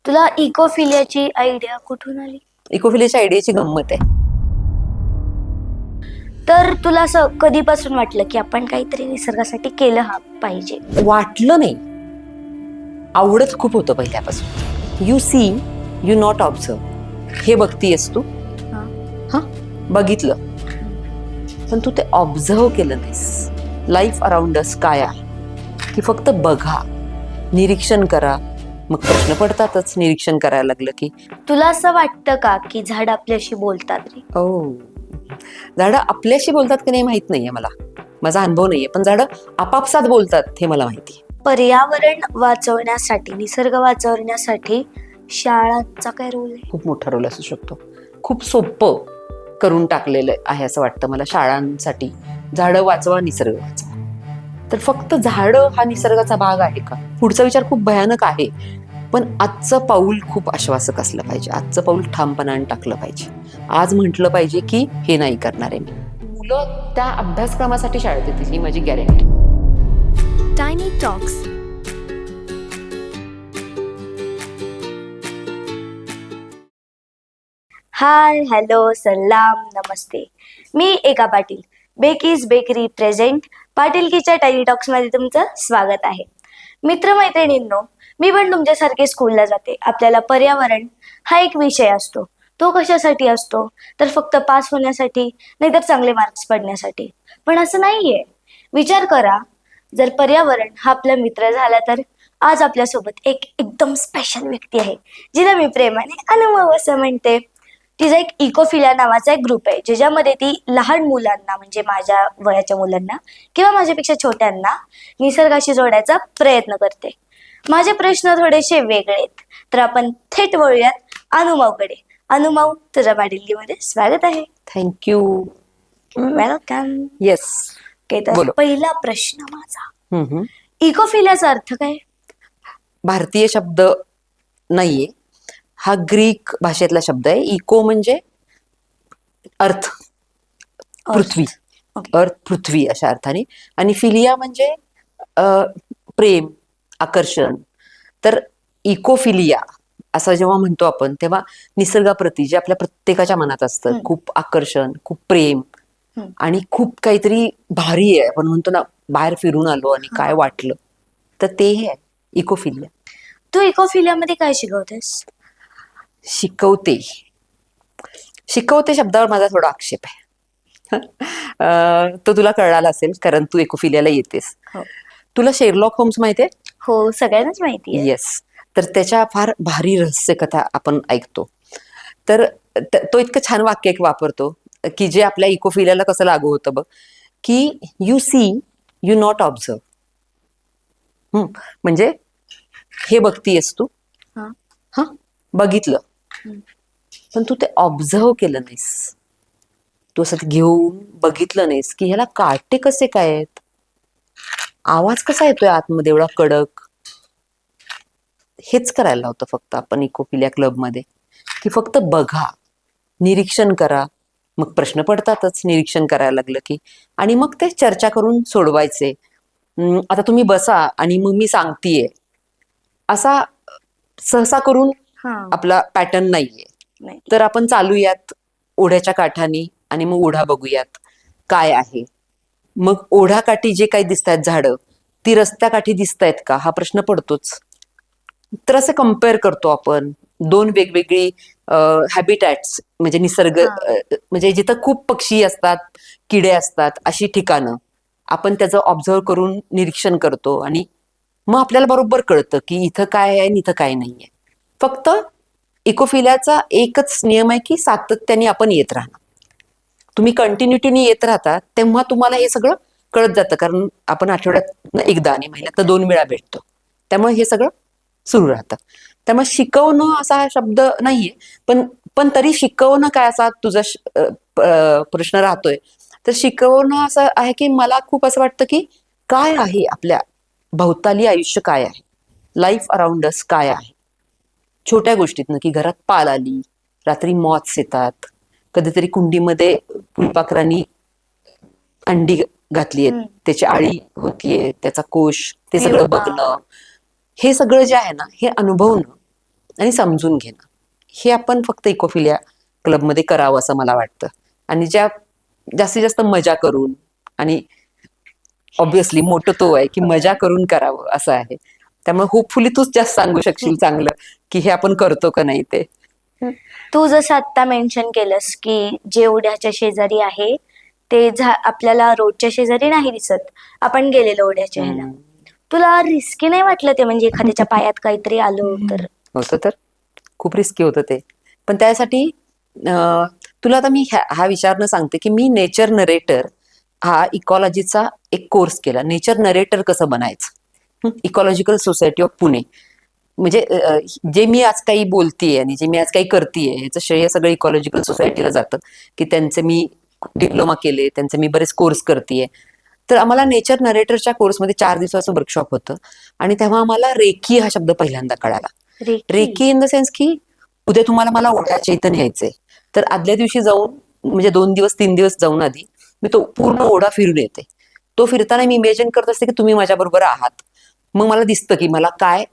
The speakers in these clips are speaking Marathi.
तुला इकोफिलियाची आयडिया कुठून आली? इकोफिलियाच्या आयडियाची गंमत आहे. तर तुला असं कधीपासून वाटलं की आपण काहीतरी निसर्गासाठी केलं पाहिजे? वाटलं नाही, आवडत खूप होतं पहिल्यापासून. You see, you not observe. हे बघतीयस तू, हा बघितलं, पण तू ते ऑब्झर्व केलं नाहीस. लाईफ अराउंड अस काय आहे की फक्त बघा, निरीक्षण करा, मग प्रश्न पडतातच निरीक्षण करायला लागलं की. तुला असं वाटतं का की झाड आपल्याशी बोलतात रे? ओ, झाडं आपल्याशी बोलतात की नाही माहित नाहीये मला, माझा अनुभव नाहीये, पण झाडं आपापसात बोलतात हे मला माहिती. पर्यावरण वाचवण्यासाठी, निसर्ग वाचवण्यासाठी शाळांचा काय रोल आहे? खूप मोठा रोल असू शकतो. खूप सोपं करून टाकलेलं आहे असं वाटतं मला शाळांसाठी. झाडं वाचवा, निसर्ग वाचवा. तर फक्त झाडं हा निसर्गाचा भाग आहे का? पुढचा विचार खूप भयानक आहे, पण आजचं पाऊल खूप आश्वासक असलं पाहिजे. आजचं पाऊल ठामपणाने टाकलं पाहिजे. आज म्हटलं पाहिजे की हे नाही करणार आहे मी. मुलं त्या अभ्यासक्रमासाठी शाळेत येतील ही माझी guarantee. Tiny talks. Hi, hello, सलाम, नमस्ते. मी एका पाटील, बेकीज बेकरी प्रेझेंट पाटीलकीच्या टायनी टॉक्स मध्ये तुमचं स्वागत आहे. मित्रमैत्रिणींनो, मी पण तुमच्यासारखे स्कूलला जाते. आपल्याला पर्यावरण हा एक विषय असतो. तो कशासाठी असतो? तर फक्त पास होण्यासाठी, नाहीतर चांगले मार्क्स पडण्यासाठी. पण असं नाहीये. विचार करा, जर पर्यावरण हा आपला मित्र झाला तर आज आपल्यासोबत एक एकदम स्पेशल व्यक्ती आहे, जिला मी प्रेमाने अनुभव असं म्हणते. तिचा एक इकोफिलिया नावाचा एक ग्रुप आहे, ज्याच्यामध्ये ती लहान मुलांना, म्हणजे माझ्या वयाच्या मुलांना किंवा माझ्यापेक्षा छोट्यांना निसर्गाशी जोडायचा प्रयत्न करते. माझे प्रश्न थोडेसे वेगळे आहेत, तर आपण थेट वळूयात अनुमावकडे. अनुमाव, तुझ्या पाटीलकीमध्ये स्वागत आहे. थँक्यू. वेलकम. येस. तर बोलो. पहिला प्रश्न माझा, इकोफिलियाचा अर्थ काय? भारतीय शब्द नाहीये, हा ग्रीक भाषेतला शब्द आहे. इको म्हणजे अर्थ, पृथ्वी. अर्थ, पृथ्वी अशा अर्थाने. आणि फिलिया म्हणजे प्रेम, आकर्षण. तर इकोफिलिया असं जेव्हा म्हणतो आपण, तेव्हा निसर्गाप्रती जे आपल्या प्रत्येकाच्या मनात असतं, खूप आकर्षण, खूप प्रेम आणि खूप काहीतरी भारी आहे. आपण म्हणतो ना, बाहेर फिरून आलो आणि काय वाटलं, तर ते हे आहे इकोफिलिया. तू इकोफिलियामध्ये काय शिकवतेस? शिकवते शब्दावर माझा थोडा आक्षेप आहे. तो तुला कळाला असेल कारण तू इकोफिलियाला येतेस. तुला शेरलॉक होम्स माहितीये? हो, सगळ्यांनाच माहिती आहे. येस. तर त्याच्या फार भारी रहस्य कथा आपण ऐकतो. तर तो इतकं छान वाक्य एक वापरतो की जे आपल्या इकोफिलियाला कसं लागू होतं बघ, की you see, you not observe. म्हणजे हे बघतीयस तू, हा बघितलं, पण तू ते ऑब्झर्व केलं नाहीस. तू असं घेऊन बघितलं नाहीस की ह्याला काटे कसे काय आहेत, आवाज कसा येतोय आतमध्ये एवढा कडक. हेच करायला होतं फक्त आपण इकोफिलिया क्लब मध्ये, की फक्त बघा, निरीक्षण करा, मग प्रश्न पडतातच निरीक्षण करायला लागलं की. आणि मग ते चर्चा करून सोडवायचे. आता तुम्ही बसा आणि मग मी सांगतीये, असा सहसा करून आपला पॅटर्न नाहीये. तर आपण चालूयात ओढ्याच्या काठानी आणि मग ओढा बघूयात काय आहे. मग ओढ्याकाठी जे काही दिसतायत झाडं, ती रस्त्याकाठी दिसतायत का, हा प्रश्न पडतोच. तर असं कम्पेअर करतो आपण दोन वेगवेगळी हॅबिटॅट्स, म्हणजे निसर्ग, म्हणजे जिथं खूप पक्षी असतात, किडे असतात, अशी ठिकाणं आपण त्याचं ऑब्झर्व करून निरीक्षण करतो. आणि मग आपल्याला बरोबर कळतं की इथं काय आहे आणि इथं काय नाहीये. फक्त इकोफिलियाचा एकच नियम आहे की सातत्याने आपण येत राहणार. तुम्ही कंटिन्युटीने येत राहता तेव्हा तुम्हाला हे सगळं कळत जातं, कारण आपण आठवड्यात एकदा आणि महिन्यात 2 वेळा भेटतो. त्यामुळे हे सगळं सुरू राहतं. त्यामुळे शिकवणं असा हा शब्द नाहीये, पण तरी शिकवणं काय, असा तुझा प्रश्न राहतोय. तर शिकवणं असं आहे की मला खूप असं वाटतं की काय आहे आपल्या भोवताली, आयुष्य काय आहे, लाईफ अराउंड अस काय आहे. छोट्या गोष्टीतनं, की घरात पाल आली, रात्री मॉथ्स येतात, कधीतरी कुंडीमध्ये फुलपाखरांनी अंडी घातलीये, त्याची आळी होतीये, त्याचा कोश, ते सगळं बघणं, हे सगळं जे आहे ना, हे अनुभवणं, आणि समजून घेणं, हे आपण फक्त इकोफिलिया क्लबमध्ये करावं असं मला वाटतं. आणि जास्तीत जास्त मजा करून, आणि ऑब्विसली मोठं तो आहे की मजा करून करावं असं आहे. त्यामुळे होपफुली तूच जास्त सांगू शकशील चांगलं की हे आपण करतो का नाही ते. तू जसं आता मेन्शन केलंस की जे ओढ्याच्या शेजारी आहे ते आपल्याला रोडच्या शेजारी नाही दिसत, आपण गेलेलो ओढ्याच्या ह्याला. तुला रिस्की नाही वाटलं ते, म्हणजे एखाद्याच्या पायात काहीतरी आलं तर? होतं तर खूप रिस्की होतं ते. पण त्यासाठी तुला आता मी हा विचारणं सांगते की मी नेचर नरेटर हा इकॉलॉजीचा एक कोर्स केला. नेचर नरेटर कसं बनायचं, इकॉलॉजिकल सोसायटी ऑफ पुणे. म्हणजे जे मी आज काही बोलतीये आणि जे मी आज काही करतीये याचं श्रेय सगळं इकॉलॉजिकल सोसायटीला जातं. की त्यांचे मी डिप्लोमा केले, त्यांचे मी बरेच कोर्स करतीये. तर आम्हाला नेचर नरेटरच्या कोर्समध्ये 4 दिवसाचं वर्कशॉप होतं. आणि तेव्हा आम्हाला रेकी हा शब्द पहिल्यांदा कळाला. रेकी इन द सेन्स की उद्या तुम्हाला मला ओढ्याच्या इथं न्यायचंय, तर आदल्या दिवशी जाऊन, म्हणजे 2 दिवस 3 दिवस जाऊन आधी मी तो पूर्ण ओढा फिरून येते. तो फिरताना मी इमॅजिन करत असते की तुम्ही माझ्या बरोबर आहात. मग मला दिसतं की मला काय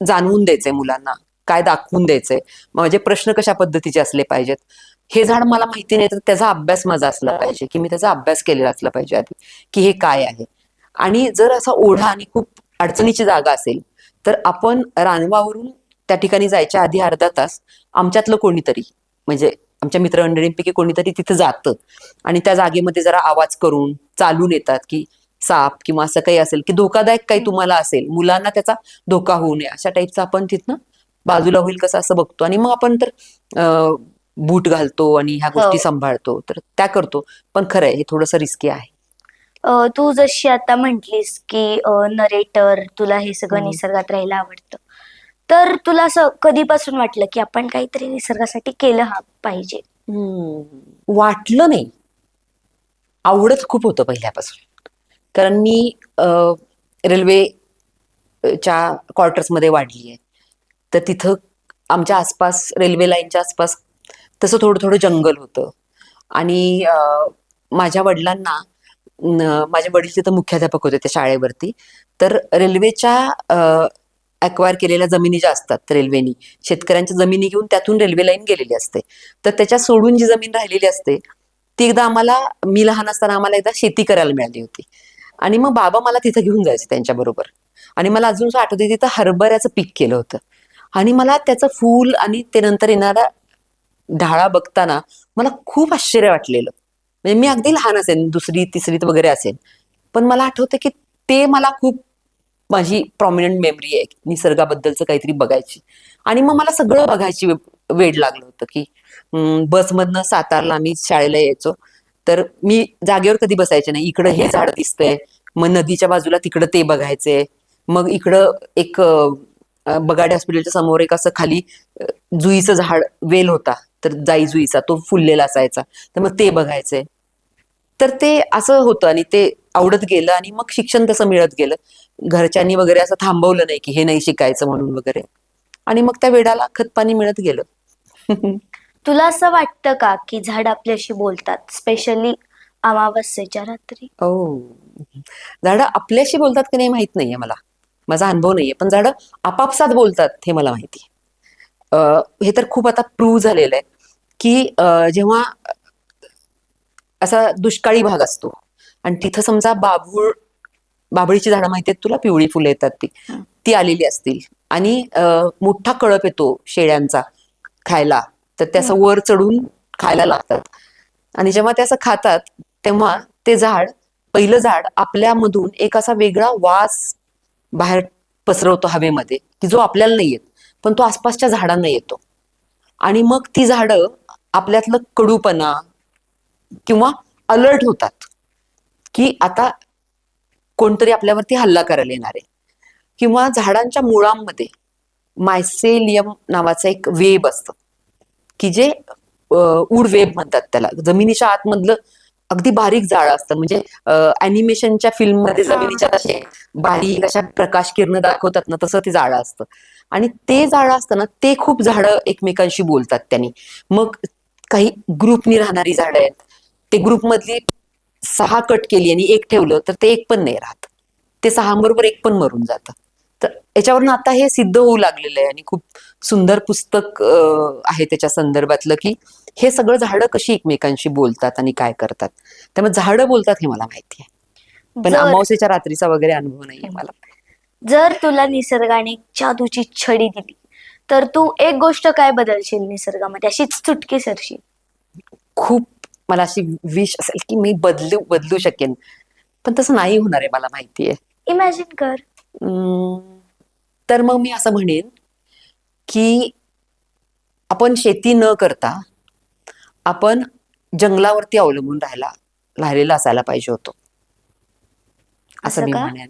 जाणवून द्यायचंय मुलांना, काय दाखवून द्यायचंय, माझे प्रश्न कशा पद्धतीचे असले पाहिजेत. हे झाड मला माहिती नाही तर त्याचा अभ्यास माझा असला पाहिजे, की मी त्याचा अभ्यास केलेला असला पाहिजे आधी, की हे काय आहे. आणि जर असा ओढा आणि खूप अडचणीची जागा असेल तर आपण रानवावरून त्या ठिकाणी जायच्या आधी अर्धा तास आमच्यातलं कोणीतरी, म्हणजे आमच्या मित्रमंडळींपैकी कोणीतरी तिथं जातं आणि त्या जागेमध्ये जरा आवाज करून चालून येतात की साप किंवा असं काही असेल की धोकादायक काही तुम्हाला असेल, मुलांना त्याचा धोका होऊ नये अशा टाईपचं आपण तिथनं बाजूला होईल कसं असं बघतो. आणि मग आपण तर बूट घालतो आणि ह्या गोष्टी सांभाळतो, तर त्या करतो. पण खरंय हे थोडंसं रिस्की आहे. तू जशी आता म्हटलीस की नरेटर, तुला हे सगळं निसर्गात राहायला आवडतं, तर तुला असं कधीपासून वाटलं की आपण काहीतरी निसर्गासाठी केलं पाहिजे? वाटलं नाही, आवडत खूप होतं पहिल्यापासून. कारण मी रेल्वेच्या क्वार्टर्समध्ये वाढली आहे. तर तिथं आमच्या आसपास, रेल्वे लाईनच्या आसपास तसं थोडं थोडं जंगल होतं. आणि माझ्या वडिलांना, माझे वडील तिथं मुख्याध्यापक होते त्या शाळेवरती. तर रेल्वेच्या अक्वायर केलेल्या जमिनी ज्या असतात रेल्वेनी, शेतकऱ्यांच्या जमिनी घेऊन त्यातून रेल्वे लाईन गेलेली असते. तर त्याच्या सोडून जी जमीन राहिलेली असते ती एकदा आम्हाला, मी लहान असताना आम्हाला एकदा शेती करायला मिळाली होती. आणि मग बाबा मला तिथं घेऊन जायचे त्यांच्या बरोबर. आणि मला अजून असं आठवते तिथं हरभऱ्याचं पीक केलं होतं. आणि मला त्याचं फूल आणि ते नंतर येणारा ढाळा बघताना मला खूप आश्चर्य वाटलेलं. म्हणजे मी अगदी लहान असेल, 2री 3रीत वगैरे असेल, पण मला आठवतं की ते मला खूप, माझी प्रॉमिनंट मेमरी आहे निसर्गाबद्दलचं काहीतरी बघायची. आणि मग मला सगळं बघायची वेड लागलं होतं की बसमधनं सातारला आम्ही शाळेला यायचो, तर मी जागेवर कधी बसायचे नाही. इकडं हे झाड दिसतंय, मग नदीच्या बाजूला तिकडं ते बघायचंय, मग इकडं एक बगाडे हॉस्पिटलच्या समोर एक असं खाली जुईचं झाड, वेल होता, तर जाई जुईचा तो फुललेला असायचा, तर मग ते बघायचंय. तर ते असं होतं आणि ते आवडत गेलं. आणि मग शिक्षण तसं मिळत गेलं. घरच्यांनी वगैरे असं थांबवलं नाही की हे नाही शिकायचं म्हणून वगैरे. आणि मग त्या वेडाला खतपाणी मिळत गेलं. तुला असं वाटतं का की झाड आपल्याशी बोलतात, स्पेशली अमावस्येच्या रात्री? हो, झाडं आपल्याशी बोलतात की नाही माहित नाहीये मला, माझा अनुभव नाहीये, पण झाडं आपापसात बोलतात हे मला माहिती. हे तर खूप आता प्रूव्ह झालेलं आहे की जेव्हा असा दुष्काळी भाग असतो आणि तिथं समजा बाभळीची झाडं माहिती आहेत तुला, पिवळी फुलं येतात ती ती आलेली असतील, आणि मोठा कळप येतो शेळ्यांचा खायला, तर ते असं वर चढून खायला लागतात. आणि जेव्हा ते असं खातात तेव्हा ते झाड, पहिलं झाड आपल्यामधून एक असा वेगळा वास बाहेर पसरवतो हवेमध्ये, की जो आपल्याला नाही येत, पण तो आसपासच्या झाडांना येतो. आणि मग ती झाडं आपल्यातलं कडूपणा किंवा अलर्ट होतात की आता कोणतरी आपल्यावरती हल्ला करायला येणार आहे. किंवा झाडांच्या मुळांमध्ये मायसेलियम नावाचं एक वेब असतं की जे उड वेब म्हणतात त्याला, जमिनीच्या आतमधलं अगदी बारीक जाळं असतं. म्हणजे अॅनिमेशनच्या फिल्ममध्ये जमिनीच्या असे बारीक अशा प्रकाश किरण दाखवतात ना, तसं ते जाळं असतं. आणि ते जाळं असतं ना, ते खूप झाडं एकमेकांशी बोलतात त्यांनी. मग काही ग्रुपनी राहणारी झाडं आहेत, ते ग्रुपमधली 6 कट केली आणि एक ठेवलं तर ते एक पण नाही राहत, ते 6 बरोबर एक पण मरून जातं. तर याच्यावरून आता हे सिद्ध होऊ लागलेलं आहे आणि खूप सुंदर पुस्तक आहे त्याच्या संदर्भातलं, की हे सगळं झाडं कशी एकमेकांशी बोलतात आणि काय करतात. त्यामुळे झाडं बोलतात हे मला माहिती आहे, पण जर अमावस्येच्या रात्रीचा वगैरे अनुभव नाहीये मला. जर तुला निसर्गाने जादूची छडी दिली तर तू एक गोष्ट काय बदलशील निसर्गामध्ये, अशीच चुटकी सरशील? खूप मला अशी विश असेल की मी बदलू बदलू शकेन, पण तसं नाही होणार आहे मला माहितीये. इमॅजिन कर. तर मग मी असं म्हणेन की आपण शेती न करता आपण जंगलावरती अवलंबून राहिलेला असायला पाहिजे होतो, असं असं मी का? म्हणेन.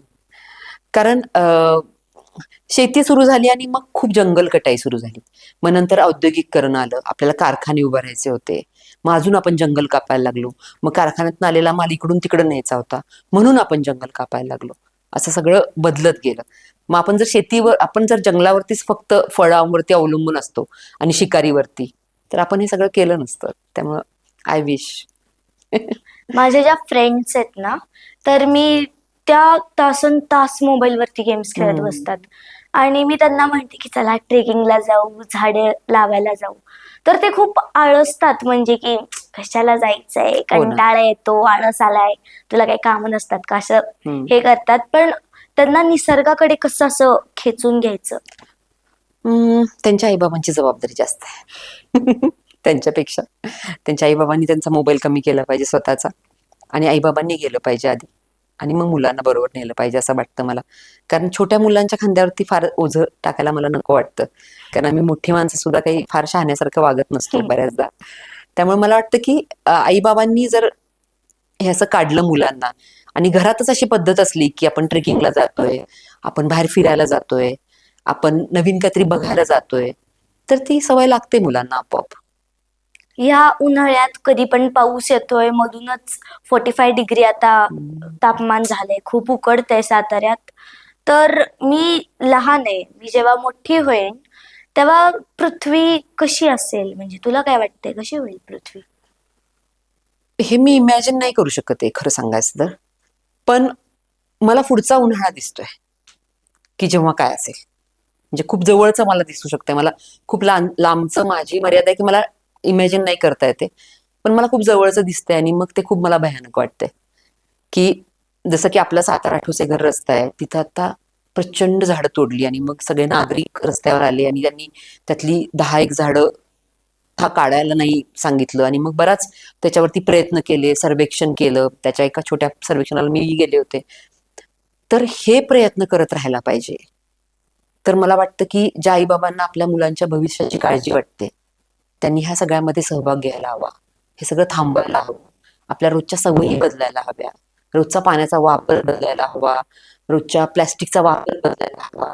कारण शेती सुरू झाली आणि मग खूप जंगल कटाई सुरू झाली. मग नंतर औद्योगिकरण आलं, आपल्याला कारखाने उभारायचे होते, मग अजून आपण जंगल कापायला लागलो. मग कारखान्यातून आलेला माल इकडून तिकडे न्यायचा होता, म्हणून आपण जंगल कापायला लागलो. असं सगळं बदलत गेलं. मग आपण जर जंगलावरतीच फक्त फळांवरती अवलंबून असतो आणि शिकारीवरती, तर आपण हे सगळं केलं नसतं. त्यामुळं आय विश. माझ्या ज्या फ्रेंड्स आहेत ना, तर मी त्या तासन तास मोबाईलवरती गेम्स खेळत बसतात आणि मी त्यांना म्हणते की चला ट्रेकिंगला जाऊ, झाडे लावायला जाऊ, तर ते खूप आळसतात. म्हणजे की कशाला जायचंय, हो ना. कंटाळा येतो, आळस आलाय, तुला काही काम नसतात का, असं हम्म. हे करतात. पण त्यांना निसर्गाकडे कसं असं खेचून घ्यायचं? त्यांच्या आईबाबांची जबाबदारी जास्त आहे. त्यांच्यापेक्षा त्यांच्या आईबाबांनी त्यांचा मोबाईल कमी केला पाहिजे स्वतःचा, आणि आईबाबांनी गेलं पाहिजे आधी, आणि मग मुलांना बरोबर नेलं पाहिजे असं वाटतं मला. कारण छोट्या मुलांच्या खांद्यावरती फार ओझं टाकायला मला नको वाटतं, कारण आम्ही मोठी माणसं सुद्धा काही फार शहाण्यासारखं वागत नसतो बऱ्याचदा. त्यामुळे मला वाटतं की आईबाबांनी जर हे असं काढलं मुलांना, आणि घरातच अशी पद्धत असली की आपण ट्रेकिंगला जातोय, आपण बाहेर फिरायला जातोय, आपण नवीन काहीतरी बघायला जातोय, तर ती सवय लागते मुलांना आपोआप. ह्या उन्हाळ्यात कधी पण पाऊस येतोय, मधूनच 45 डिग्री आता तापमान झालंय, खूप उकडतंय साताऱ्यात. तर मी लहान आहे, मी जेव्हा मोठी होईन तेव्हा पृथ्वी कशी असेल, म्हणजे तुला काय वाटतंय कशी होईल पृथ्वी? हे मी इमॅजिन नाही करू शकत आहे खरं सांगायचं तर, पण मला पुढचा उन्हाळा दिसतोय की जेव्हा काय असेल, म्हणजे खूप जवळचं मला दिसू शकतंय. मला खूप लांबचं माझी मर्यादा आहे की मला इमॅजिन नाही करता येते, पण मला खूप जवळचं दिसतंय आणि मग ते खूप मला भयानक वाटतंय. की जसं की आपला सातारा ठोसेघर रस्ता आहे, तिथं आता प्रचंड झाडं तोडली आणि मग सगळे नागरिक रस्त्यावर आले आणि त्यांनी त्यातली 10 एक झाडं काढायला नाही सांगितलं, आणि मग बराच त्याच्यावरती प्रयत्न केले, सर्वेक्षण केलं. त्याच्या एका छोट्या सर्वेक्षणाला मीही गेले होते. तर हे प्रयत्न करत राहायला पाहिजे. तर मला वाटतं की ज्या आईबाबांना आपल्या मुलांच्या भविष्याची काळजी वाटते, त्यांनी ह्या सगळ्यामध्ये सहभाग घ्यायला हवा. हे सगळं थांबवायला हवं. आपल्या रोजच्या सवयी बदलायला हव्या. रोजचा पाण्याचा वापर बदलायला हवा. रोजच्या प्लॅस्टिकचा वापर बदलायला हवा.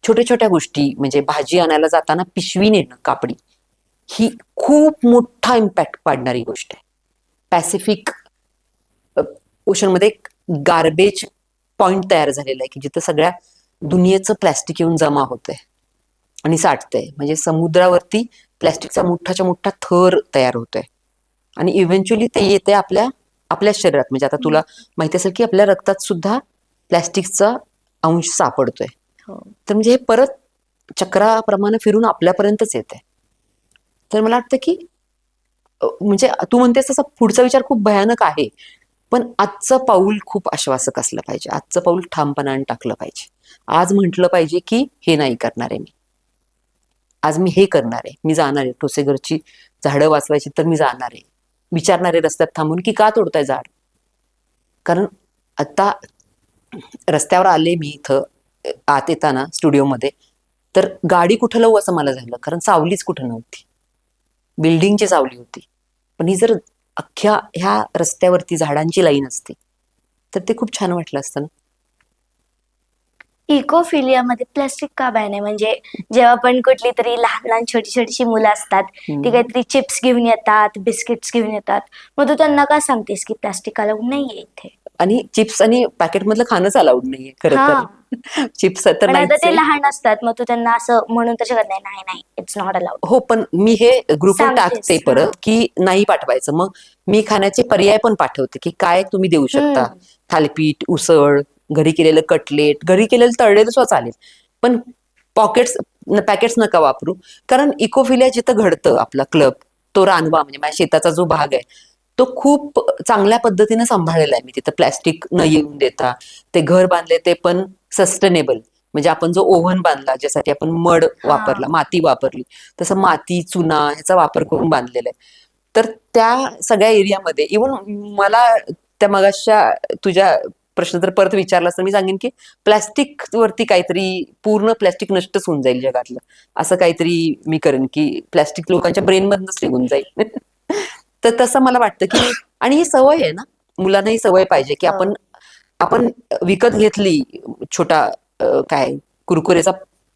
छोट्या छोट्या गोष्टी, म्हणजे भाजी आणायला जाताना पिशवी नेणं कापडी, ही खूप मोठा इम्पॅक्ट पाडणारी गोष्ट आहे. पॅसिफिक ओशनमध्ये एक गार्बेज पॉइंट तयार झालेला आहे की जिथं सगळ्या दुनियेचं प्लॅस्टिक येऊन जमा होतंय आणि साठतंय. म्हणजे समुद्रावरती प्लॅस्टिकचा मोठाच्या मोठा थर तयार होतोय, आणि इव्हेंच्युअली ते येते आपल्या आपल्या शरीरात. म्हणजे आता तुला माहिती असेल की आपल्या रक्तात सुद्धा प्लॅस्टिकचा अंश सापडतोय. हो. तर म्हणजे हे परत चक्राप्रमाणे फिरून आपल्यापर्यंतच येते. तर मला वाटतं की म्हणजे तू म्हणतेस तसा पुढचा विचार खूप भयानक आहे, पण आजचं पाऊल खूप आश्वासक असलं पाहिजे. आजचं पाऊल ठामपणाने टाकलं पाहिजे. आज म्हटलं पाहिजे की हे नाही करणार आहे मी, आज मी हे करणार आहे, मी जाणार आहे ठोसेघरची झाडं वाचवायची, तर मी जाणार आहे. विचारणार आहे रस्त्यात थांबून की का तोडताय झाड. कारण आता रस्त्यावर आले मी इथं आत येताना स्टुडिओमध्ये, तर गाडी कुठं लावू असं मला झालं, कारण सावलीच कुठं नव्हती. बिल्डिंगची सावली होती, पण ही जर अख्ख्या ह्या रस्त्यावरती झाडांची लाईन असते तर ते खूप छान वाटलं असतं ना. इकोफिलियामध्ये प्लास्टिक का बॅन आहे? म्हणजे जेव्हा पण कुठली तरी लहान लहान छोटी छोटीशी मुलं असतात, ती काहीतरी चिप्स घेऊन येतात, बिस्किट्स घेऊन येतात, मग तू त्यांना का सांगतेस की प्लास्टिक अलाउड नाहीये इथे? आणि चिप्स आणि पॅकेटमधलं खाणंच अलाउड नाहीये खरं हा, तर. चिप्स तर पण आता नाहीच ते आहे. लहान असतात, मग तू त्यांना असं म्हणून तर शकत नाही, नाही नाही इट्स नॉट अलाउड. हो, पण मी हे ग्रुपवर टाकते सांगतेस. हा. परत की नाही पाठवायचं. मग मी खाण्याचे पर्याय पण पाठवते की काय तुम्ही देऊ शकता. हम्म. थालीपीठ, उसळ, घरी केलेलं कटलेट, घरी केलेलं तळलेलं सुद्धा चालेल, पण पॉकेट्स पॅकेट्स नका वापरू. कारण इकोफिलिया जिथं घडतं आपला क्लब, तो रानवा म्हणजे माझ्या शेताचा जो भाग आहे तो खूप चांगल्या पद्धतीने सांभाळलेला आहे मी तिथं. प्लॅस्टिक न येऊन देता ते घर बांधले ते पण सस्टेनेबल, म्हणजे आपण जो ओव्हन बांधला ज्यासाठी आपण मड हा. वापरला, माती वापरली, तसं माती चुना ह्याचा वापर करून बांधलेला आहे. तर त्या सगळ्या एरियामध्ये इव्हन मला त्या मगाशच्या तुझ्या प्रश्न जर परत विचारला तर मी सांगेन की प्लॅस्टिक वरती काहीतरी, पूर्ण प्लॅस्टिक नष्टच होऊन जाईल जगातलं, असं काहीतरी मी करेन की प्लॅस्टिक लोकांच्या ब्रेन मधनच निघून जाईल. तर तसं मला वाटतं की, आणि ही सवय आहे ना, मुलांना ही सवय पाहिजे की आपण आपण विकत घेतली छोटा काय कुरकुरेचा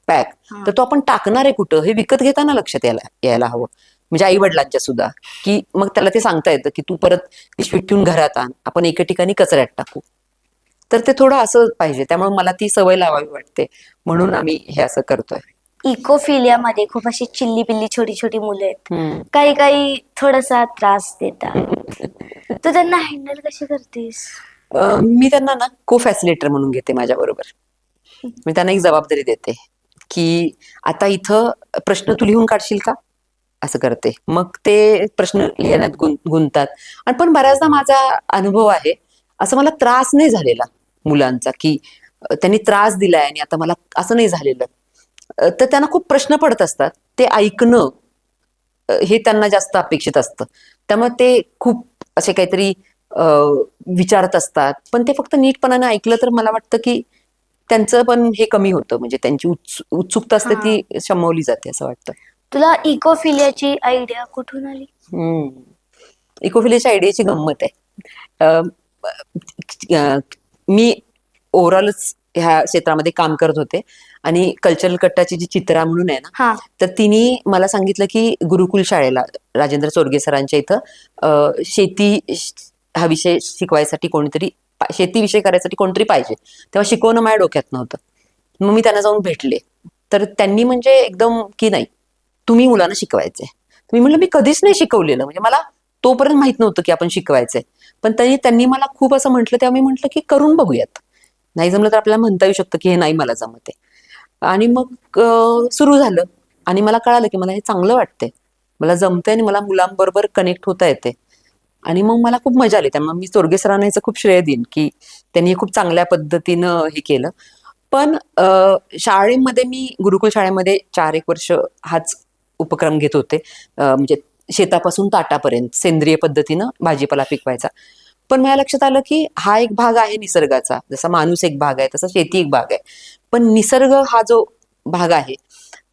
पॅक, हा. तर तो आपण टाकणार आहे कुठं हे विकत घेताना लक्षात यायला हवं. म्हणजे आई वडिलांच्या सुद्धा, की मग त्याला ते सांगता येतं की तू परत पिशवीत ठेवून घरात आण, आपण एके ठिकाणी कचऱ्यात टाकू. तर ते थोडं असं पाहिजे, त्यामुळे मला ती सवय लावावी वाटते, म्हणून आम्ही हे असं करतोय. इकोफिलियामध्ये खूप अशी चिल्ली पिल्ली छोटी छोटी मुलं आहेत. हम्म. काही काही थोडासा त्रास देतात. तू त्यांना हँडल कशी करतेस? मी त्यांना ना को फॅसिलिटर म्हणून घेते माझ्या बरोबर. मी त्यांना एक जबाबदारी देते की आता इथं प्रश्न तू लिहून काढशील का, असं करते. मग ते प्रश्न लिहिण्यात गुंततात. आणि पण बऱ्याचदा माझा अनुभव आहे, असं मला त्रास नाही झालेला मुलांचा की त्यांनी त्रास दिलाय आणि आता मला असं नाही झालेलं. तर त्यांना खूप प्रश्न पडत असतात, ते ऐकणं हे त्यांना जास्त अपेक्षित असतं. त्यामुळे ते खूप असे काहीतरी विचारत असतात, पण ते फक्त नीटपणाने ऐकलं तर मला वाटतं की त्यांचं पण हे कमी होतं, म्हणजे त्यांची उत्सुकता असते हा. ती शमवली जाते असं वाटतं. तुला इकोफिलियाची आयडिया कुठून आली? इकोफिलियाच्या आयडियाची गंमत आहे. मी ओव्हरऑलच ह्या क्षेत्रामध्ये काम करत होते, आणि कल्चरल कट्टाची जी चित्रा म्हणून आहे ना, हा. तर तिने मला सांगितलं की गुरुकुल शाळेला राजेंद्र चोरगे सरांच्या इथं शेती हा विषय शिकवायसाठी कोणीतरी, शेतीविषय करायसाठी कोणतरी पाहिजे. तेव्हा शिकवणं माझ्या डोक्यात नव्हतं. मग मी त्यांना जाऊन भेटले, तर त्यांनी म्हणजे एकदम की नाही, तुम्ही मुलांना शिकवायचंय. मी म्हटलं मी कधीच नाही शिकवलेलं, म्हणजे मला तोपर्यंत माहित नव्हतं की आपण शिकवायचंय. पण त्यांनी मला खूप असं म्हटलं, तेव्हा मी म्हटलं की करून बघूयात, नाही जमलं तर आपल्याला म्हणता येऊ शकतं की हे नाही मला जमते. आणि मग सुरू झालं, आणि मला कळालं की मला हे चांगलं वाटतंय, मला जमतंय आणि मला मुलांबरोबर कनेक्ट होता येते. आणि मग मला खूप मजा आली. त्यामुळे मी चोरगे सरांना याचं खूप श्रेय देईन की त्यांनी खूप चांगल्या पद्धतीनं हे केलं. पण शाळेमध्ये मी गुरुकुल शाळेमध्ये 4 एक वर्ष हाच उपक्रम घेत होते. म्हणजे शेतापासून ताटापर्यंत सेंद्रिय पद्धतीनं भाजीपाला पिकवायचा. पण माझ्या लक्षात आलं की हा एक भाग आहे निसर्गाचा, जसा माणूस एक भाग आहे तसा शेती एक भाग आहे. पण निसर्ग हा जो भाग आहे,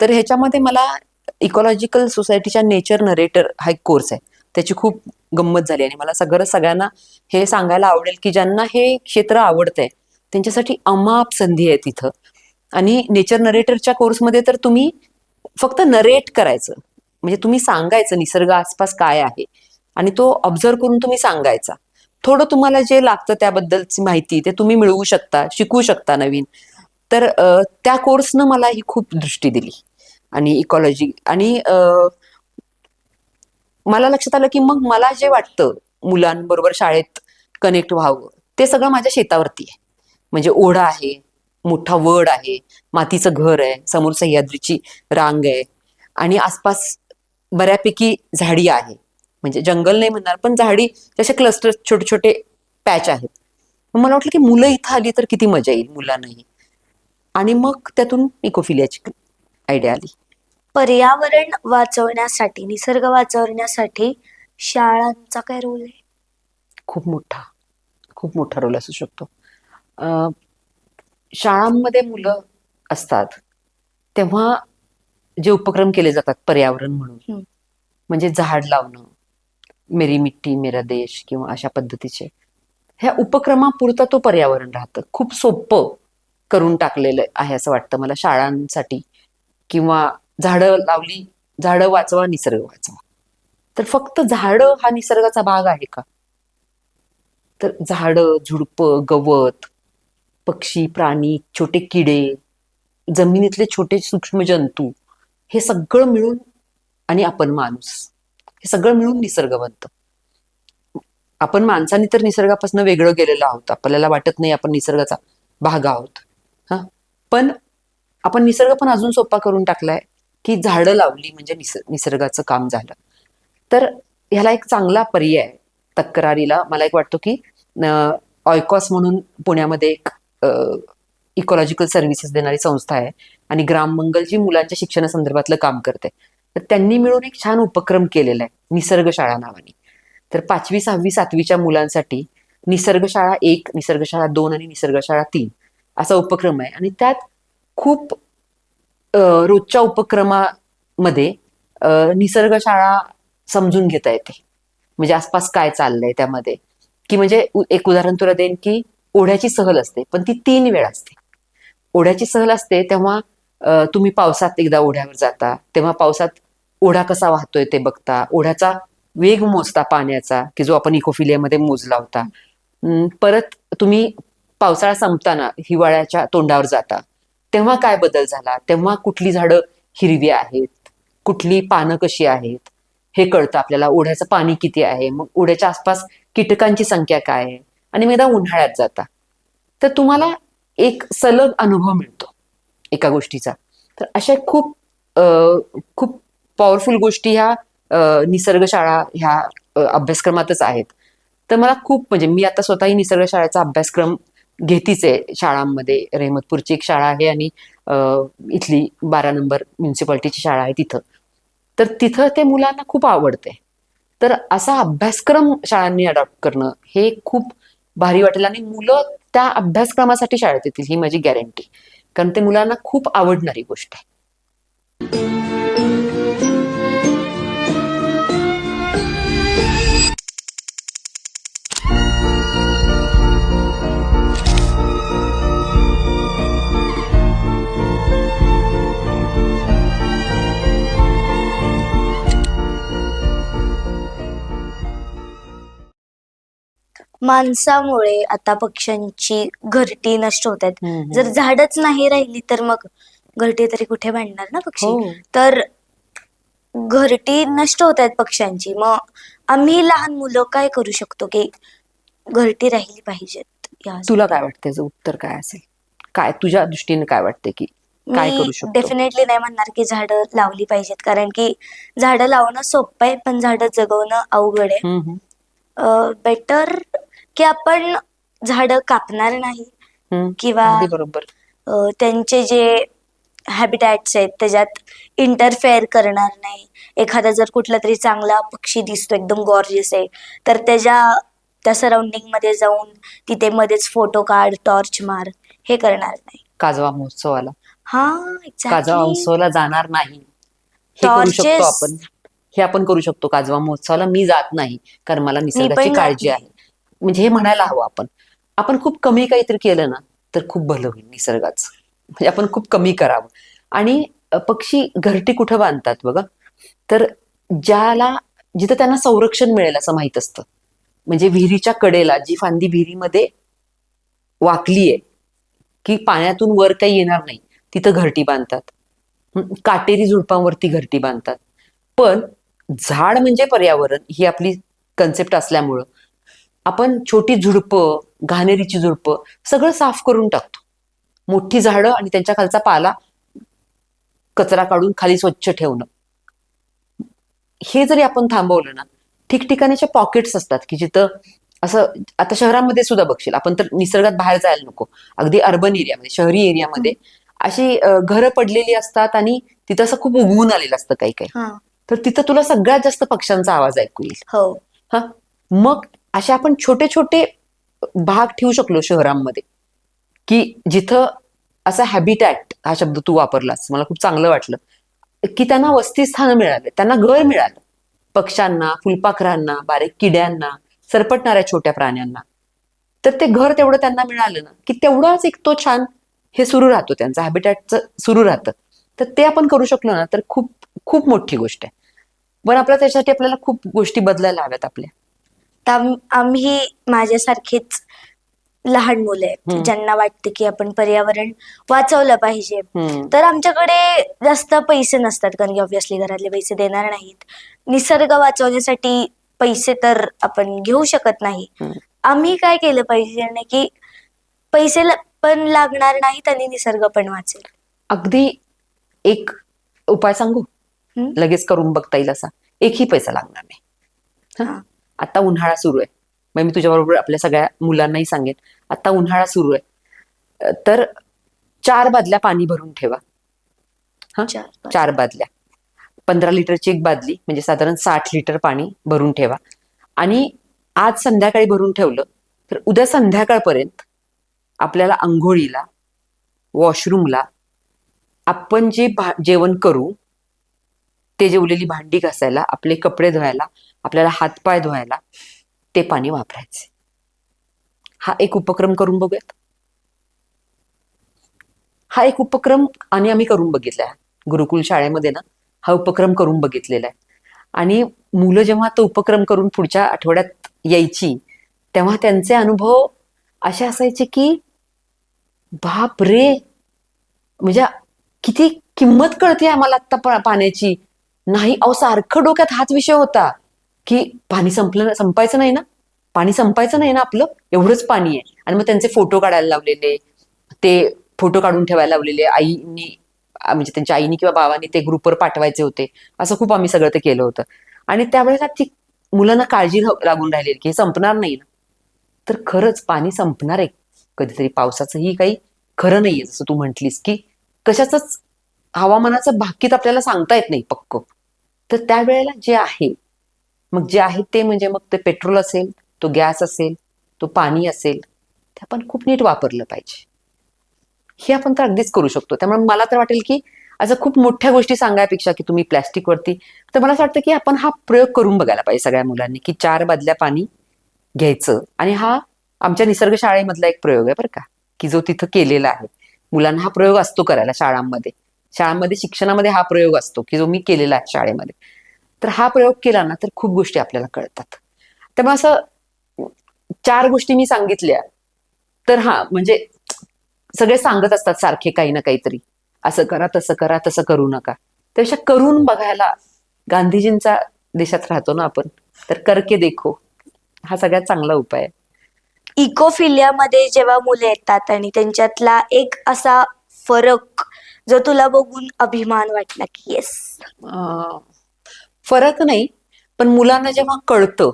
तर ह्याच्यामध्ये मला इकॉलॉजिकल सोसायटीच्या नेचर नरेटर हा एक कोर्स आहे, त्याची खूप गंमत झाली. आणि मला सगळ्यांना हे सांगायला आवडेल की ज्यांना हे क्षेत्र आवडतंय त्यांच्यासाठी अमाप संधी आहे तिथं. आणि नेचर नरेटरच्या कोर्समध्ये तर तुम्ही फक्त नरेट करायचं, म्हणजे तुम्ही सांगायचं निसर्ग आसपास काय आहे, आणि तो ऑब्झर्व करून तुम्ही सांगायचा. थोडं तुम्हाला जे लागतं त्याबद्दलची माहिती ते तुम्ही मिळवू शकता, शिकू शकता नवीन. तर त्या कोर्सनं मला ही खूप दृष्टी दिली, आणि इकॉलॉजी. आणि मला लक्षात आलं की मग मला जे वाटतं मुलांबरोबर शाळेत कनेक्ट व्हावं, ते सगळं माझ्या शेतावरती आहे. म्हणजे ओढा आहे, मोठा वड आहे, मातीचं घर आहे, समोर सह्याद्रीची रांग आहे, आणि आसपास बऱ्यापैकी झाडी आहे. म्हणजे जंगल नाही म्हणणार, पण झाडी जसे क्लस्टर छोटे छोटे पॅच आहेत. मग मला वाटलं की मुलं इथं आली तर किती मजा येईल मुलांनाही. आणि मग त्यातून इकोफिलियाची आयडिया आली. पर्यावरण वाचवण्यासाठी, निसर्ग वाचवण्यासाठी शाळांचा काय रोल आहे? खूप मोठा, खूप मोठा रोल असू शकतो. शाळांमध्ये मुलं असतात तेव्हा जे उपक्रम केले जातात पर्यावरण म्हणून, हम्म. म्हणजे झाड लावणं, मेरी मिट्टी मेरा देश किंवा अशा पद्धतीचे, ह्या उपक्रमापुरता तो पर्यावरण राहतं. खूप सोपं करून टाकलेलं आहे असं वाटतं मला शाळांसाठी. किंवा झाडं लावली, झाडं वाचवा, निसर्ग वाचवा. तर फक्त झाडं हा निसर्गाचा भाग आहे का? तर झाडं, झुडपं, गवत, पक्षी, प्राणी, छोटे किडे, जमिनीतले छोटे सूक्ष्म जंतू, हे सगळं मिळून, आणि आपण माणूस, हे सगळं मिळून निसर्ग बनतं. आपण माणसांनी तर निसर्गापासून वेगळं गेलेलो आहोत, आपल्याला वाटत नाही आपण निसर्गाचा भाग आहोत. हा, पण आपण निसर्ग पण अजून सोपा करून टाकलाय की झाडं लावली म्हणजे निसर्गाचं काम झालं. तर ह्याला एक चांगला पर्याय तक्रारीला मला एक वाटतो की ऑयकॉस म्हणून पुण्यामध्ये एक इकॉलॉजिकल सर्व्हिसेस देणारी संस्था आहे आणि ग्राम मंगल जी मुलांच्या शिक्षणासंदर्भातलं काम करते. तर त्यांनी मिळून एक छान उपक्रम केलेला आहे निसर्ग शाळा नावाने. तर 5वी 6वी 7वीच्या मुलांसाठी निसर्ग शाळा 1, निसर्ग शाळा 2 आणि निसर्ग शाळा 3 असा उपक्रम आहे. आणि त्यात खूप रोजच्या उपक्रमामध्ये निसर्ग शाळा समजून घेता येते. म्हणजे आसपास काय चाललंय त्यामध्ये, की म्हणजे एक उदाहरण तुला देईन की ओढ्याची सहल असते पण ती 3 वेळा असते. ओढ्याची सहल असते तेव्हा तुम्ही पावसात एकदा ओढ्यावर जाता, तेव्हा पावसात ओढा कसा वाहतोय ते बघता, ओढ्याचा वेग मोजता पाण्याचा की जो आपण इकोफिलियामध्ये मोजला होता. परत तुम्ही पावसाळा संपताना हिवाळ्याच्या तोंडावर जाता, तेव्हा काय बदल झाला, तेव्हा कुठली झाडं हिरवी आहेत, कुठली पानं कशी आहेत हे कळतं आपल्याला. ओढ्याचं पाणी किती आहे, मग ओढ्याच्या आसपास कीटकांची संख्या काय आहे. आणि मग एकदा उन्हाळ्यात जाता तर तुम्हाला एक सलग अनुभव मिळतो एका गोष्टीचा. तर अशा खूप खूप पॉवरफुल गोष्टी ह्या निसर्ग शाळा ह्या अभ्यासक्रमातच आहेत. तर मला खूप म्हणजे मी आता स्वतःही निसर्ग शाळेचा अभ्यासक्रम घेतीच आहे शाळांमध्ये. रेहमतपूरची एक शाळा आहे आणि इथली 12 नंबर म्युन्सिपाल्टीची शाळा आहे तिथं. तर तिथं ते मुलांना खूप आवडते. तर असा अभ्यासक्रम शाळांनी अडॉप्ट करणं हे खूप भारी वाटेल आणि मुलं त्या अभ्यासक्रमासाठी शाळेत येतील ही माझी गॅरंटी. कारण ते मुलांना खूप आवडणारी गोष्ट आहे. माणसामुळे आता पक्ष्यांची घरटी नष्ट होत आहेत. जर झाडच नाही राहिली तर मग घरटी तरी कुठे बांधणार ना पक्षी. हो. तर घरटी नष्ट होत आहेत पक्ष्यांची. मग आम्ही लहान मुलं काय करू शकतो की घरटी राहिली पाहिजेत यासाठी? तुला काय वाटतं याचं उत्तर काय असेल? काय तुझ्या दृष्टीने काय वाटते की काय करू मी शकतो? डेफिनेटली नाही म्हणणार की झाडं लावली पाहिजेत, कारण की झाडं लावणं सोपं आहे पण झाडं जगवणं अवघड आहे. हम्म, हम्म, बेटर की आपण झाडं कापणार नाही हम्म. किंवा अगदी बरोबर. त्यांचे जे हॅबिटॅट्स आहेत त्याच्यात इंटरफेअर करणार नाही. एखादा जर कुठला तरी चांगला पक्षी दिसतो एकदम गॉर्जियस आहे तर त्या सराउंडिंग मध्ये जाऊन तिथे मध्येच फोटो काढ, टॉर्च मार, हे करणार नाही. काजवा महोत्सवाला हा काजवा एक्झॅक्टली. महोत्सवाला जाणार नाही हे करू शकतो टॉर्चेस आपण. हे आपण करू शकतो. काजवा महोत्सवाला मी जात नाही कारण मला निसर्गाची पण जात काळजी नाही. आहे. म्हणजे हे म्हणायला हवं आपण. आपण खूप कमी काहीतरी केलं ना तर खूप भलं होईल निसर्गाचं. म्हणजे आपण खूप कमी करावं. आणि पक्षी घरटी कुठं बांधतात बघा, तर जिथं त्यांना संरक्षण मिळेल असं माहित असतं. म्हणजे विहिरीच्या कडेला जी फांदी विहिरीमध्ये वाकली आहे की पाण्यातून वर काही येणार नाही तिथं घरटी बांधतात. काटेरी झुडपांवरती घरटी बांधतात. पण झाड म्हणजे पर्यावरण ही आपली कन्सेप्ट असल्यामुळं आपण छोटी झुडपं, घाणेरीची झुडपं सगळं साफ करून टाकतो. मोठी झाडं आणि त्यांच्या खालचा पाला, कचरा काढून खाली स्वच्छ ठेवणं, हे जरी आपण थांबवलं ना, ठिकठिकाणीचे पॉकेट्स असतात की जिथं असं. आता शहरामध्ये सुद्धा बघशील आपण, तर निसर्गात बाहेर जायला नको, अगदी अर्बन एरियामध्ये, शहरी एरियामध्ये अशी घरं पडलेली असतात आणि तिथं असं खूप उगवून आलेलं असतं काही काही. हा. तर तिथं तुला सगळ्यात जास्त पक्ष्यांचा आवाज ऐकू येईल. हो. हा. मग असे आपण छोटे छोटे भाग ठेवू शकलो शहरांमध्ये की जिथं असा हॅबिटॅट हा शब्द तू वापरलास, मला खूप चांगलं वाटलं, की त्यांना वसतिस्थान मिळाले, त्यांना घर मिळालं. पक्ष्यांना, फुलपाखरांना, बारीक किड्यांना, सरपटणाऱ्या छोट्या प्राण्यांना. तर ते घर तेवढं त्यांना मिळालं ना की तेवढाच एक तो छान हे सुरू राहतो, त्यांचं हॅबिटॅटचं सुरू राहतं. तर ते आपण करू शकलो ना तर खूप खूप मोठी गोष्ट आहे. पण त्याच्यासाठी आपल्याला खूप गोष्टी बदलायला हव्यात आपल्या. तर आम्ही माझ्यासारखेच लहान मुलं आहेत ज्यांना वाटते की आपण पर्यावरण वाचवलं पाहिजे. तर आमच्याकडे जास्त पैसे नसतात कारण की ऑब्व्हियसली घरातले पैसे देणार नाहीत. निसर्ग वाचवण्यासाठी पैसे तर आपण घेऊ शकत नाही. आम्ही काय केलं पाहिजे की पैसे पण लागणार नाहीत आणि निसर्ग पण वाचेल. अगदी एक उपाय सांगू, हं? लगेच करून बघता येईल असा. एकही पैसा लागणार नाही. हं? हा. आता उन्हाळा सुरू आहे, मग मी तुझ्याबरोबर आपल्या सगळ्या मुलांनाही सांगेन, आता उन्हाळा सुरू आहे, तर 4 बादल्या पाणी भरून ठेवा. हा, 4 बादल्या, 15 लिटरची एक बादली म्हणजे साधारण 60 लिटर पाणी भरून ठेवा. आणि आज संध्याकाळी भरून ठेवलं तर उद्या संध्याकाळपर्यंत आपल्याला आंघोळीला, वॉशरूमला, आपण जे जेवण करू ते जेवलेली भांडी घासायला, आपले कपडे धुवायला, आपल्याला हातपाय धुवायला ते पाणी वापरायचे. हा एक उपक्रम करून बघूयात. हा एक उपक्रम आणि आम्ही करून बघितलाय गुरुकुल शाळेमध्ये ना, हा उपक्रम करून बघितलेला आहे. आणि मुलं जेव्हा तो उपक्रम करून पुढच्या आठवड्यात यायची तेव्हा त्यांचे अनुभव असे असायचे की बाप रे, म्हणजे किती किंमत कळते आम्हाला आता पाण्याची. नाही अहो, सारखं डोक्यात हाच विषय होता की पाणी संपायचं नाही ना, पाणी संपायचं नाही ना आपलं, एवढंच पाणी आहे. आणि मग त्यांचे फोटो काढायला लावलेले, ते फोटो काढून ठेवायला लावलेले आईनी, म्हणजे त्यांच्या आईनी किंवा बाबांनी ते ग्रुपवर पाठवायचे होते. असं खूप आम्ही सगळं ते केलं होतं. आणि त्यावेळेला ती मुलांना काळजी लागून राहिलेली की हे संपणार नाही ना. तर खरंच पाणी संपणार आहे कधीतरी. पावसाचंही काही खरं नाहीये, जसं तू म्हटलीस की कशाच हवामानाचं भाकीत आपल्याला सांगता येत नाही पक्क. तर त्यावेळेला जे आहे, मग जे आहे ते म्हणजे मग ते पेट्रोल असेल, तो गॅस असेल, तो पाणी असेल, ते आपण खूप नीट वापरलं पाहिजे. हे आपण तर अगदीच करू शकतो. त्यामुळे मला तर वाटेल की असं खूप मोठ्या गोष्टी सांगायपेक्षा की तुम्ही प्लॅस्टिकवरती, तर मला असं वाटतं की आपण हा प्रयोग करून बघायला पाहिजे सगळ्या मुलांनी, की 4 बादल्या पाणी घ्यायचं. आणि हा आमच्या निसर्ग शाळेमधला एक प्रयोग आहे बरं का, की जो तिथं केलेला आहे. मुलांना हा प्रयोग असतो करायला शाळांमध्ये शिक्षणामध्ये हा प्रयोग असतो की जो मी केलेला आहे शाळेमध्ये. तर हा प्रयोग केला ना तर खूप गोष्टी आपल्याला कळतात. त्यामुळे असं 4 गोष्टी मी सांगितल्या तर हा म्हणजे सगळे सांगत असतात सारखे काही ना काहीतरी, असं करा, तसं करा, तसं करू नका. त्यापेक्षा करून बघायला, गांधीजींचा देशात राहतो ना आपण, तर करके देखो हा सगळ्यात चांगला उपाय आहे. इकोफिलियामध्ये जेव्हा मुले येतात आणि त्यांच्यातला एक असा फरक जो तुला बघून अभिमान वाटला की येस. फरक नाही, पण मुलांना जेव्हा कळतं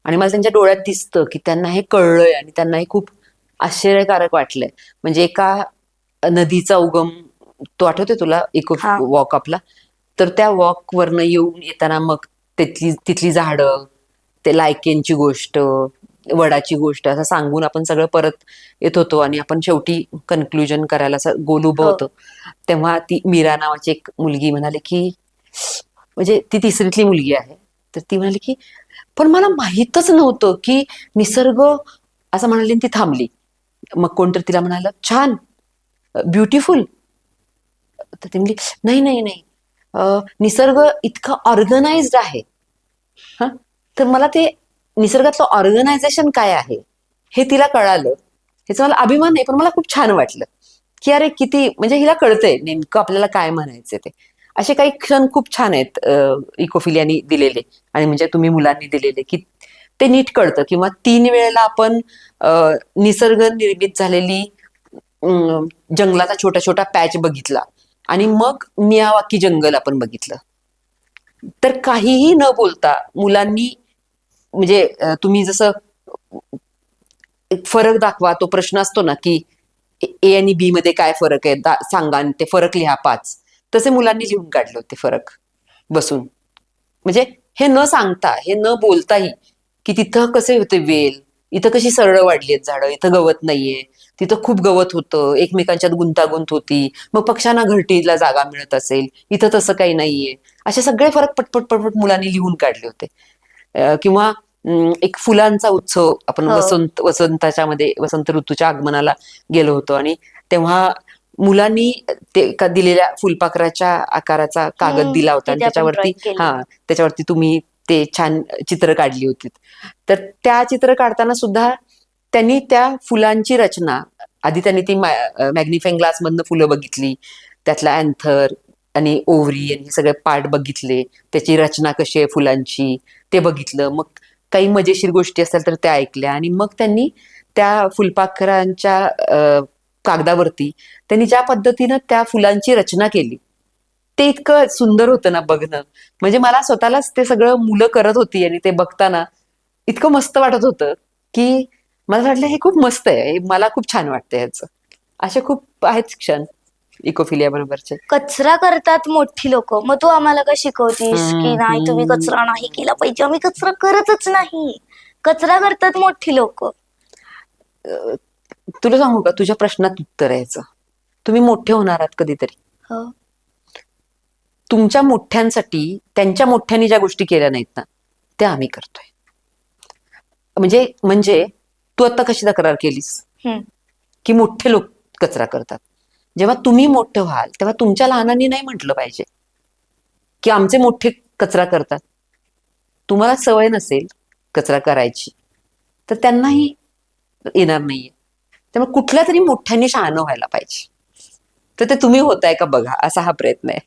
आणि मला त्यांच्या डोळ्यात दिसतं की त्यांना हे कळलंय आणि त्यांना हे खूप आश्चर्यकारक वाटलंय. म्हणजे एका नदीचा उगम, तो आठवतोय तुला, इको हा. वॉक आपला, तर त्या वॉक वरनं येताना मग तिथली झाडं, ते लायकेनची गोष्ट, वडाची गोष्ट असं सांगून आपण सगळं परत येत होतो. आणि आपण शेवटी कन्क्लुजन करायला असं गोल उभं हो. होतं. तेव्हा ती मीरा नावाची एक मुलगी म्हणाली की, म्हणजे ती 3रीतली मुलगी आहे, तर ती म्हणाली की पण मला माहीतच नव्हतं की निसर्ग, असं म्हणाली, ती थांबली. मग कोणतरी तिला म्हणालं छान, ब्युटिफुल. तर ती म्हणली नाही नाही नाही, निसर्ग इतका ऑर्गनाइज्ड आहे. हा, तर मला ते निसर्गातलं ऑर्गनायझेशन काय आहे हे तिला कळालं. ह्याचा मला अभिमान नाही, पण मला खूप छान वाटलं की अरे किती, म्हणजे हिला कळतंय नेमकं आपल्याला काय म्हणायचं ते. असे काही क्षण खूप छान आहेत इकोफिलियानी दिलेले, आणि म्हणजे तुम्ही मुलांनी दिलेले, की ते नीट कळतं. किंवा 3 वेळेला आपण निसर्ग निर्मित झालेली जंगलाचा छोटा छोटा पॅच बघितला आणि मग मियावाकी जंगल आपण बघितलं. तर काहीही न बोलता मुलांनी, म्हणजे तुम्ही जसं एक फरक दाखवा, तो प्रश्न असतो ना की ए आणि बी मध्ये काय फरक आहे सांगा, आणि ते फरक लिहा 5, तसे मुलांनी लिहून काढले होते फरक बसून. म्हणजे हे न सांगता, हे न बोलताही, की तिथं कसे होते वेल, इथं कशी सरळ वाढली आहेत झाडं, इथं गवत नाहीये, तिथं खूप गवत होतं, एकमेकांच्यात गुंतागुंत होती, मग पक्ष्यांना घरटीला जागा मिळत असेल, इथं तसं काही नाहीये. असे सगळे फरक पटपट पटपट मुलांनी लिहून काढले होते. किंवा एक फुलांचा उत्सव, आपण हो. वसंताच्या मध्ये वसंत ऋतूच्या आगमनाला गेलो होतो, आणि तेव्हा मुलांनी ते एका दिलेल्या फुलपाखराच्या आकाराचा कागद दिला होता, आणि तिथे आपण त्याच्यावरती ड्रॉइंग केली. त्याच्यावरती तुम्ही ते छान चित्र काढली होती. तर त्या चित्र काढताना सुद्धा त्यांनी त्या फुलांची रचना, आधी त्यांनी ती मॅग्निफाईंग ग्लास मधनं फुलं बघितली, त्यातला अँथर आणि ओव्हरी आणि हे सगळे पार्ट बघितले, त्याची रचना कशी आहे फुलांची ते बघितलं. मग काही मजेशीर गोष्टी असतील तर त्या ऐकल्या, आणि मग त्यांनी त्या फुलपाखरांच्या कागदावरती त्यांनी ज्या पद्धतीनं त्या फुलांची रचना केली ते इतकं सुंदर होतं ना बघणं. म्हणजे मला स्वतःलाच ते सगळं मुलं करत होती आणि ते बघताना इतकं मस्त वाटत होतं की मला वाटलं हे खूप मस्त आहे, मला खूप छान वाटतं ह्याचं. असे खूप आहेत क्षण इकोफिलिया बरोबरचे. कचरा करतात मोठी लोक, मग तू आम्हाला का शिकवतीस की नाही तुम्ही हम्म. कचरा नाही केला पाहिजे? आम्ही कचरा करतच नाही. कचरा करतात मोठी लोक. तुला सांगू का तुझ्या प्रश्नात उत्तर यायचं. तुम्ही मोठे होणार आहात कधीतरी. हो. तुमच्या मोठ्यांसाठी त्यांच्या मोठ्यांनी ज्या गोष्टी केल्या नाहीत ना त्या आम्ही करतोय. म्हणजे म्हणजे तू आता कशी तक्रार केलीस हम्म. की मोठे लोक कचरा करतात. जेव्हा तुम्ही मोठे व्हाल तेव्हा तुमच्या लहानांनी नाही म्हटलं पाहिजे की आमचे मोठे कचरा करतात. तुम्हाला सवय नसेल कचरा करायची तर त्यांनाही येणार नाहीये. त्यामुळे कुठल्या तरी मोठ्यांनी शहाणं व्हायला पाहिजे. तर ते तुम्ही होताय का बघा असा हा प्रयत्न आहे.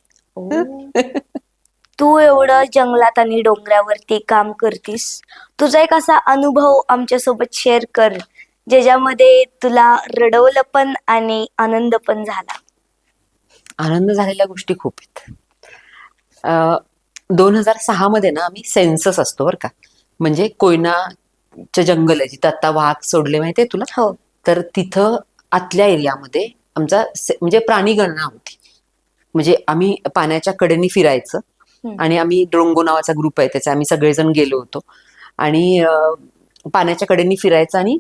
तू एवढं जंगलात आणि डोंगरावरती काम करतीस, तुझा एक असा अनुभव आमच्यासोबत शेअर कर ज्याच्यामध्ये तुला रडवलं पण आणि आनंद पण झाला. आनंद झालेल्या गोष्टी खूप आहेत. 2006 मध्ये ना आम्ही सेन्सस असतो बरं का. म्हणजे कोयनाचं जंगल आहे जिथं आता वाघ सोडले माहितीये तुला. हो. तर तिथं आतल्या एरियामध्ये आमचा म्हणजे प्राणी गणना होती. म्हणजे आम्ही पाण्याच्या कडेने फिरायचं आणि आम्ही ड्रोंगो नावाचा ग्रुप आहे त्याचा आम्ही सगळेजण गेलो होतो आणि पाण्याच्या कडेने फिरायचं आणि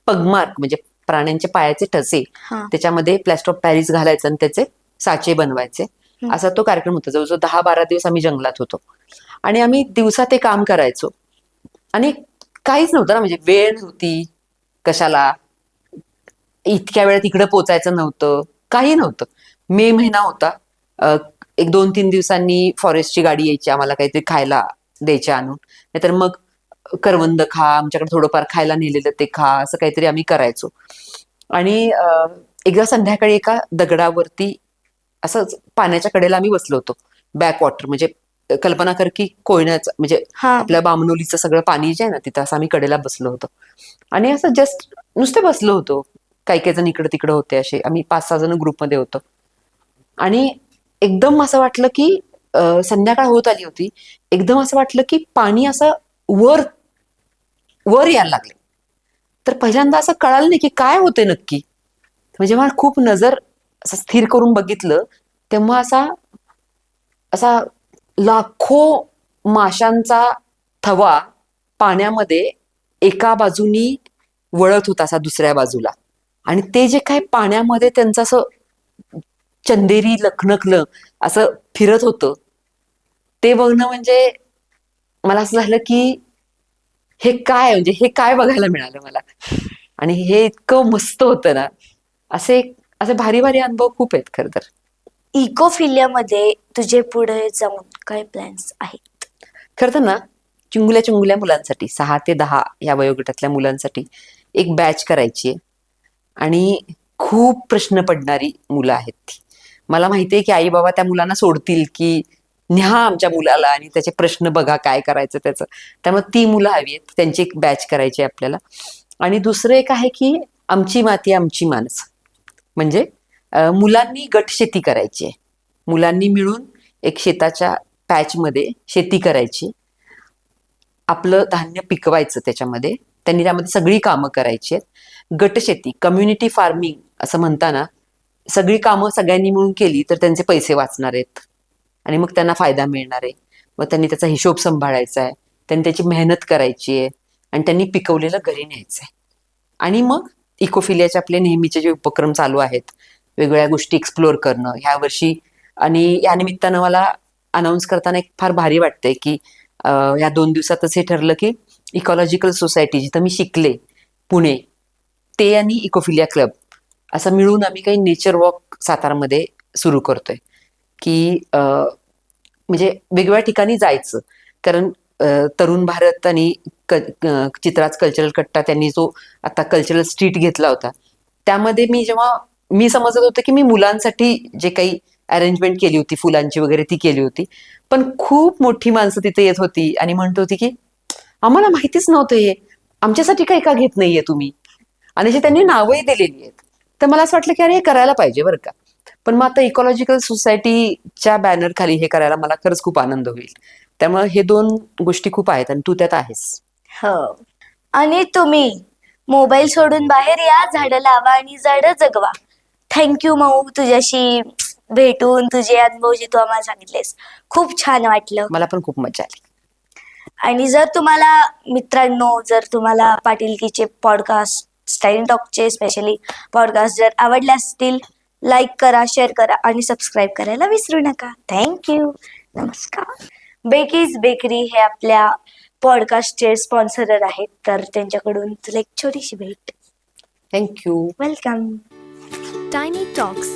पगमार्क म्हणजे प्राण्यांचे पायाचे ठसे त्याच्यामध्ये प्लॅस्टर ऑफ पॅरिस घालायचं आणि त्याचे साचे बनवायचे. असा तो कार्यक्रम होता. जवळजवळ 10-12 दिवस आम्ही जंगलात होतो आणि आम्ही दिवसा ते काम करायचो आणि काहीच नव्हतं ना म्हणजे वेळ नव्हती कशाला, इतक्या वेळात इकडे पोचायचं नव्हतं, काही नव्हतं. मे महिना होता. एक 2-3 दिवसांनी फॉरेस्टची गाडी यायची आम्हाला काहीतरी खायला द्यायचे आणून, नाहीतर मग करवंद खा, आमच्याकडे थोडंफार खायला नेलेलं ते खा, असं काहीतरी आम्ही करायचो. आणि एकदा संध्याकाळी एका दगडावरती असंच पाण्याच्या कडेला आम्ही बसलो होतो. बॅकवॉटर म्हणजे कल्पना कर की कोयनाचं म्हणजे आपल्या बामणोलीचं सगळं पाणी जे आहे ना तिथं असं आम्ही कडेला बसलो होतो आणि असं जस्ट नुसते बसलो होतो. काही काही जण इकडे तिकडे होते, असे आम्ही 5-6 जण ग्रुपमध्ये होतो आणि एकदम असं वाटलं की संध्याकाळ होत आली होती. एकदम असं वाटलं की पाणी असं वर वर यायला लागले. तर पहिल्यांदा असं कळालं नाही की काय होतंय नक्की. म्हणजे मला खूप नजर असं स्थिर करून बघितलं तेव्हा असा असा लाखो माशांचा थवा पाण्यामध्ये एका बाजूनी वळत होता असा दुसऱ्या बाजूला आणि ते जे काय पाण्यामध्ये त्यांचं असं चंदेरी लखनकलं असं फिरत होतं ते बघणं म्हणजे मला असं झालं की हे काय म्हणजे हे काय बघायला मिळालं मला आणि हे इतकं मस्त होतं ना. असे असे भारी भारी अनुभव खूप आहेत खरं तर. इकोफिलियामध्ये तुझे पुढे जाऊन काय प्लॅन्स आहेत? खरं तर ना चिंगुल्या चिंगुल्या मुलांसाठी 6 ते 10 या वयोगटातल्या मुलांसाठी एक बॅच करायची आहे आणि खूप प्रश्न पडणारी मुलं आहेत ती. मला माहितीये की आई बाबा त्या मुलांना सोडतील की न्या आमच्या मुलाला आणि त्याचे प्रश्न बघा काय करायचं त्याचं. त्यामुळे ती मुलं हवी आहेत, त्यांची एक बॅच करायची आहे आपल्याला. आणि दुसरं एक आहे की आमची माती आमची माणसं. म्हणजे मुलांनी गट शेती करायची आहे. मुलांनी मिळून एक शेताच्या पॅचमध्ये शेती करायची, आपलं धान्य पिकवायचं त्याच्यामध्ये, त्यांनी त्यामध्ये सगळी कामं करायची आहेत. गटशेती कम्युनिटी फार्मिंग असं म्हणताना सगळी कामं सगळ्यांनी मिळून केली तर त्यांचे पैसे वाचणार आहेत आणि मग त्यांना फायदा मिळणार आहे. मग त्यांनी त्याचा हिशोब सांभाळायचा आहे, त्यांनी त्याची मेहनत करायची आहे आणि त्यांनी पिकवलेलं घरी न्यायचं आहे. आणि मग इकोफिलियाचे आपले नेहमीचे जे उपक्रम चालू आहेत, वेगवेगळ्या गोष्टी एक्सप्लोअर करणं ह्या वर्षी. आणि या निमित्तानं मला अनाऊन्स करताना एक फार भारी वाटतंय की या 2 दिवसातच हे ठरलं की इकॉलॉजिकल सोसायटी जिथं मी शिकले पुणे, ते आणि इकोफिलिया क्लब असं मिळून आम्ही काही नेचर वॉक सातारामध्ये सुरू करतोय की म्हणजे वेगवेगळ्या ठिकाणी जायचं. कारण तरुण भारत आणि चित्राज कल्चरल कट्टा त्यांनी जो आता कल्चरल स्ट्रीट घेतला होता त्यामध्ये जेव्हा मी समजत होते की मी मुलांसाठी जे काही अरेंजमेंट केली होती फुलांची वगैरे ती केली होती, पण खूप मोठी माणसं तिथे येत होती आणि म्हणत होती की आम्हाला माहितीच नव्हतं हे, आमच्यासाठी काही का घेत नाहीये तुम्ही. आणि त्यांनी नावंही दिलेली आहेत तर मला असं वाटलं की अरे हे करायला पाहिजे बरं का. पण मग आता इकॉलॉजिकल सोसायटीच्या बॅनर खाली हे करायला मला खरंच खूप आनंद होईल. त्यामुळे हे 2 गोष्टी खूप आहेत आणि तू त्यात आहेस. हो. आणि तुम्ही मोबाईल सोडून बाहेर या, झाडं लावा आणि झाडं जगवा. थँक्यू मऊ, तुझ्याशी भेटून तुझे अनुभव जे तू आम्हाला सांगितलेस खूप छान वाटलं. मला पण खूप मजा आली. आणि जर तुम्हाला मित्रांनो, जर तुम्हाला पाटीलकीचे पॉडकास्ट, स्टाईल टॉकचे स्पेशली पॉडकास्ट जर आवडले असतील, लाईक करा, शेअर करा आणि सबस्क्राईब करायला विसरू नका. थँक्यू. नमस्कार. बेकीज बेकरी हे आपल्या पॉडकास्टचे स्पॉन्सरर आहेत, तर त्यांच्याकडून तुला एक छोटीशी भेट. थँक्यू. वेलकम. Tiny Talks